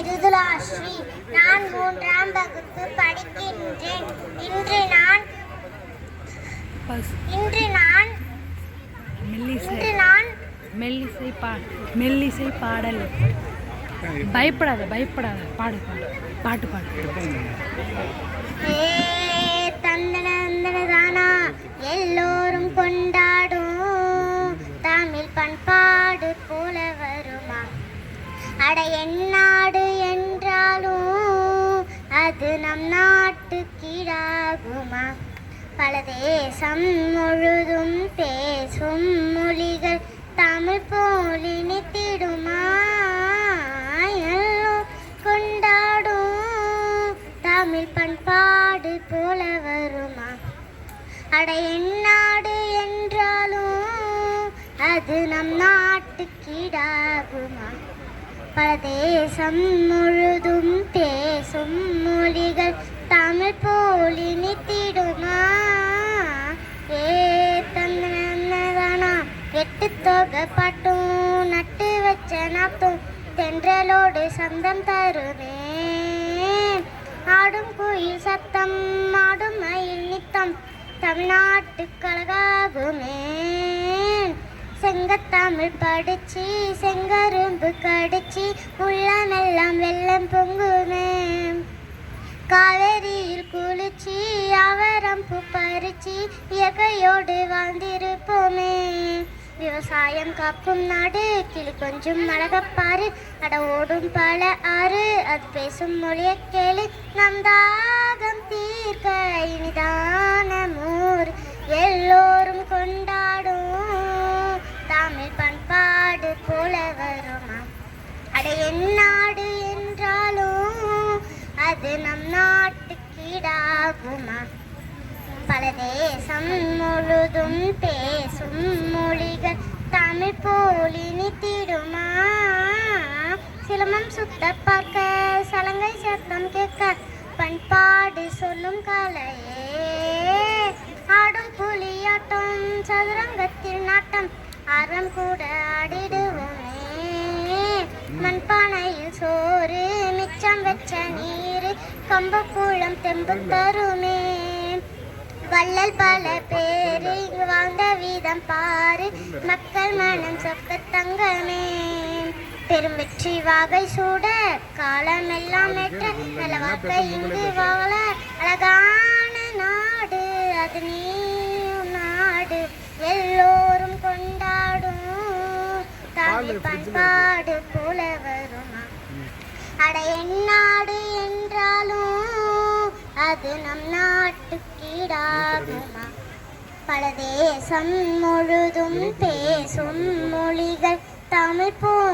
மிருதுளாஸ்ரீ. நான் 3ஆம் வகுப்பு படிக்கின்றேன். இன்று நான் மெல்லிசை பாடல். பயப்படாத பாடு பாட்டு பாடு. தந்தனதானா எல்லோரும் கொண்டாடும் தமிழ் பண்பாடு போல வருமா? அட எந்நாடு என்றாலும் அது நம் நாட்டு கீழாகுமா? பல தேசம் முழுதும் பேசும் மொழிகள் தமிழ் போல் இனித்திடுமா? எல்லோரும் கொண்டாடும் தமிழ் பண்பாடு போல வருமா? அட எந்நாடு என்றாலும் அது நம் நாட்டு கீழாகுமா? பல தேசம் முழுதும் பேசும் மொழிகள் தமிழ் போல் இனித்திடுமா? தந்தனதானா 8 தொகை பாட்டும் நட்டு வச்ச நாத்தும் தென்றலோடு சந்தம் தருமே. ஆடும் குயில் சத்தம் ஆடும் மயில் நித்தம் தமிழ்நாட்டு கழகாகுமே. செங்கத்தமிழ் படிச்சு செங்கரும்பு கடிச்சு உள்ளமெல்லாம் வெள்ளம் பொங்குமே. காவேரியில் குளிச்சு அவரம் பூ பறிச்சு இயற்கையோடு வாழ்ந்திருப்போமே. விவசாயம் காக்கும் நாடு கிளி கொஞ்சம் அழகப்பாரு. அட ஓடும் பல ஆறு அது பேசும் மொழியை கேளு. நம் தாகம் தீர்க்க இனிதான மூர் எல்லோரும் கொண்டாடும் தமிழ் பண்பாடு போல வருமா? அட எந்நாடு என்றாலும் அது நம் நாட்டு கீழாகுமா? பல தேசம் முழுதும் பேசும் மொழிகள் தமிழ் போல் இனித்திடுமா? சிலம்பம் சுத்த பார்க்க சலங்கை சத்தம் கேட்க பண்பாடு சொல்லும் கலையே. ஆடும் புலியாட்டம் சதுரங்கத்தில் நாட்டம் ஆர்வம் கூட ஆடிடுவோமே. மண்பானையில் சோறு மிச்சம் வச்ச நீர் கம்பக்கூளம் தெம்பு தருமே. வள்ளல் பல பேரு இங்கு வாழ்ந்த வீதம் பாரு. மக்கள் மனம் சொக்க தங்கமே. பெரும் வெற்றி வாகை சூட காலமெல்லாம் ஏற்ற நல்ல வாக்கை இங்கு வாழ அழகான நாடு அது நீ நாடு. எல்லோரும் கொண்டாடும் தமிழ் பண்பாடு போல வருமா? அட எந்நாடு என்றாலும் அது நம் நாட்டு கீழாகுமா? பல தேசம் முழுதும் பேசும் மொழிகள் தமிழ் போல்